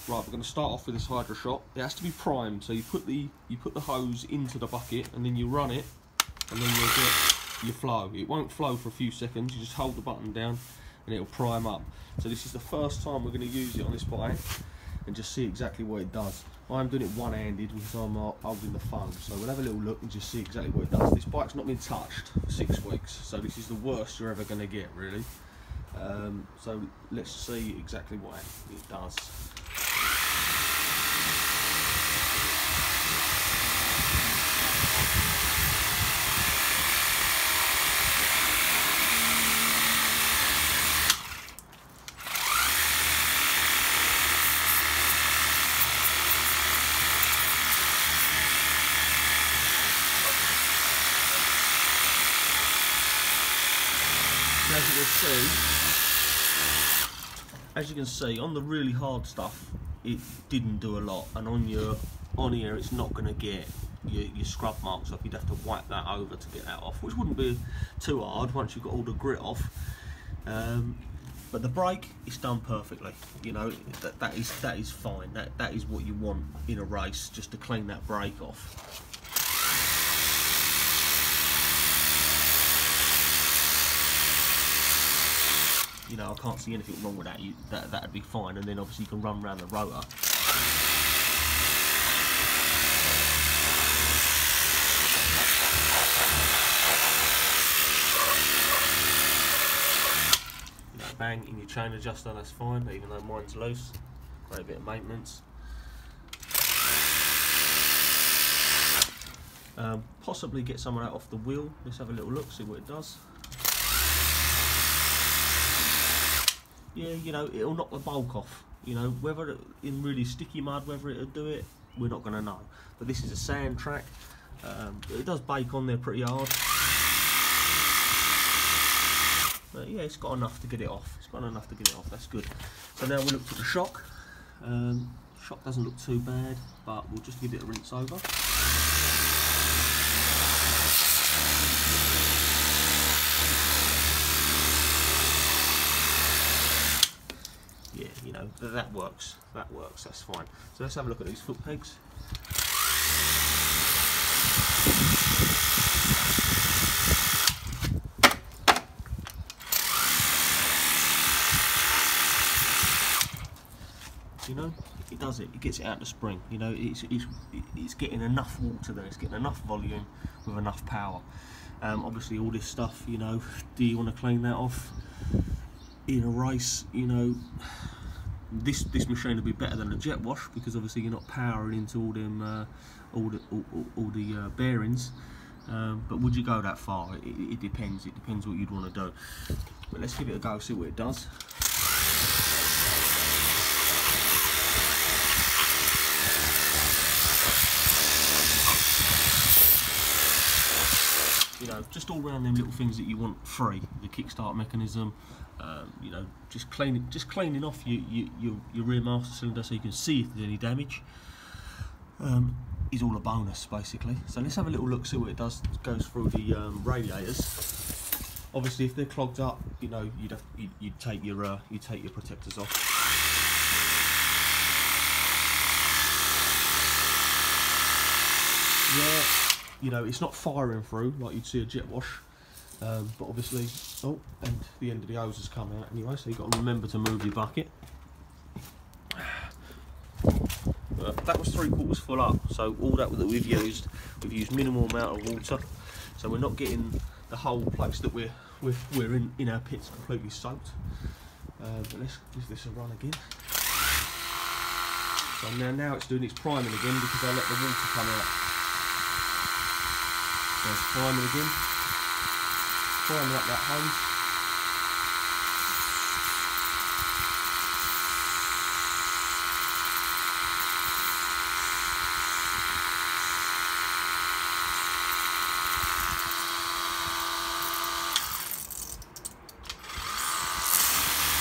Right, we're going to start off with this Hydroshot. It has to be primed, so you put the hose into the bucket and then you run it, and then you'll get your flow. It won't flow for a few seconds. You just hold the button down and it'll prime up. So this is the first time we're going to use it on this bike and just see exactly what it does. I'm doing it one-handed because I'm holding the phone, so we'll have a little look and just see exactly what it does. This bike's not been touched for 6 weeks, so this is the worst you're ever going to get, really. So let's see exactly what it does. As you can see, on the really hard stuff, it didn't do a lot, and on here, it's not going to get your scrub marks off. You'd have to wipe that over to get that off, which wouldn't be too hard once you've got all the grit off. But the brake is done perfectly. You know, that is fine. That is what you want in a race, just to clean that brake off. You know, I can't see anything wrong with that. That'd be fine, and then obviously you can run around the rotor. You know, bang in your chain adjuster, that's fine, even though mine's loose. Great bit of maintenance. Possibly get some of that off the wheel. Let's have a little look, see what it does. Yeah, you know, it'll knock the bulk off. You know, whether in really sticky mud, whether it'll do it, we're not going to know. But this is a sand track. It does bake on there pretty hard. But yeah, it's got enough to get it off. It's got enough to get it off. That's good. So now we look at the shock. Shock doesn't look too bad, but we'll just give it a rinse over. Yeah, you know, that works, that's fine. So let's have a look at these foot pegs. You know, it does it gets it out the spring. You know, it's getting enough water there, it's getting enough volume with enough power. Obviously all this stuff, you know, do you want to clean that off in a race? You know, this machine will be better than a jet wash because obviously you're not powering into all them all the bearings. But would you go that far? It depends. It depends what you'd want to do. But let's give it a go, see what it does. You know, just all around them little things that you want free. The kickstart mechanism, you know, just cleaning off your rear master cylinder so you can see if there's any damage. Is all a bonus basically. So let's have a little look, see what it does. It goes through the radiators. Obviously, if they're clogged up, you know, you'd take your protectors off. Yeah. You know, it's not firing through like you'd see a jet wash, but obviously, oh, and the end of the hose has come out anyway, so you've got to remember to move your bucket. That was 3/4 full up, so all that we've used minimal amount of water, so we're not getting the whole place that we're in our pits completely soaked. But let's give this a run again. So now it's doing its priming again because I let the water come out. There's priming again, priming up that hose.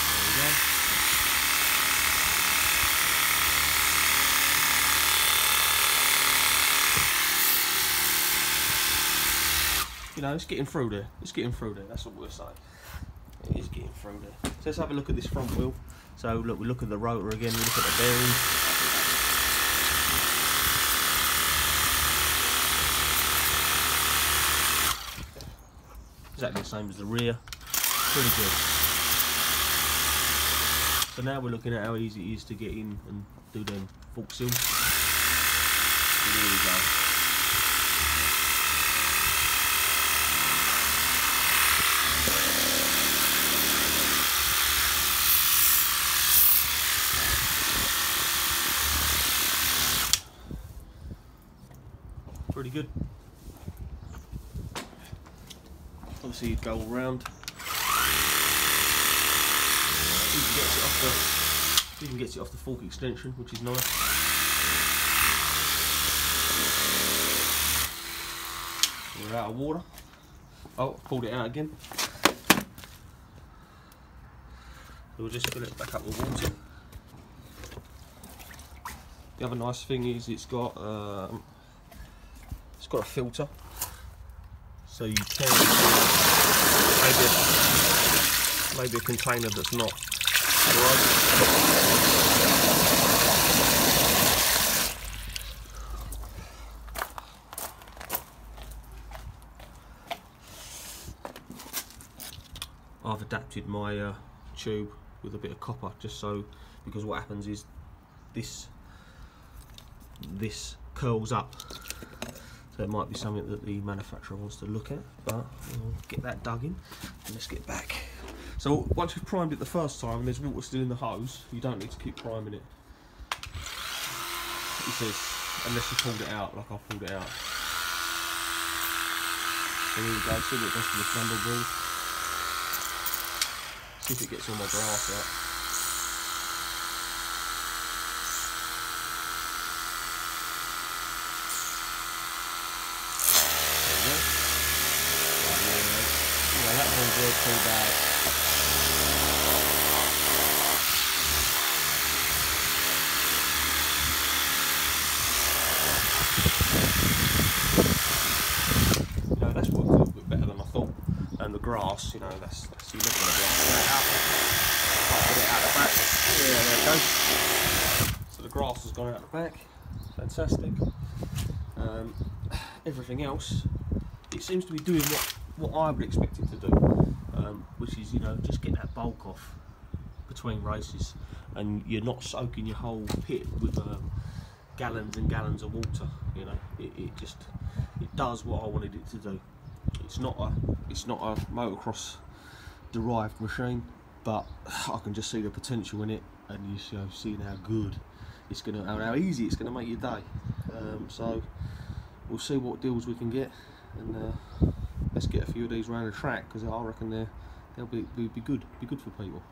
There we go. You know, it's getting through there. It's getting through there. That's what we're saying. It is getting through there. So let's have a look at this front wheel. So look, we look at the rotor again, we look at the bearings. Exactly the same as the rear, pretty good. So now we're looking at how easy it is to get in and do them fork seals. So there we go. Pretty good. Obviously you'd go all round. Even gets it off the fork extension, which is nice. We're out of water. Oh, pulled it out again. So we'll just fill it back up with water. The other nice thing is it's got a filter, so you can maybe a container that's not broken. I've adapted my tube with a bit of copper, just so, because what happens is this curls up. So it might be something that the manufacturer wants to look at, but we'll get that dug in and let's get back. So once you've primed it the first time and there's water still in the hose, you don't need to keep priming it. It says, unless you pulled it out, like I pulled it out. So here we go, see what it does to the handle ball. See if it gets all my grass out. That one's really too bad. You know, that's worked a little bit better than I thought. And the grass, you know, that's you look at the grass. Get it out the back. Yeah, there it goes. So the grass has gone out the back. Fantastic. Everything else, it seems to be doing what I would expect it to do, which is, you know, just get that bulk off between races, and you're not soaking your whole pit with gallons and gallons of water. You know, it does what I wanted it to do. It's not a motocross derived machine, but I can just see the potential in it, and you know, seeing how good it's gonna, how easy it's gonna make your day. So we'll see what deals we can get, and let's get a few of these around the track, because I reckon they'll be good for people.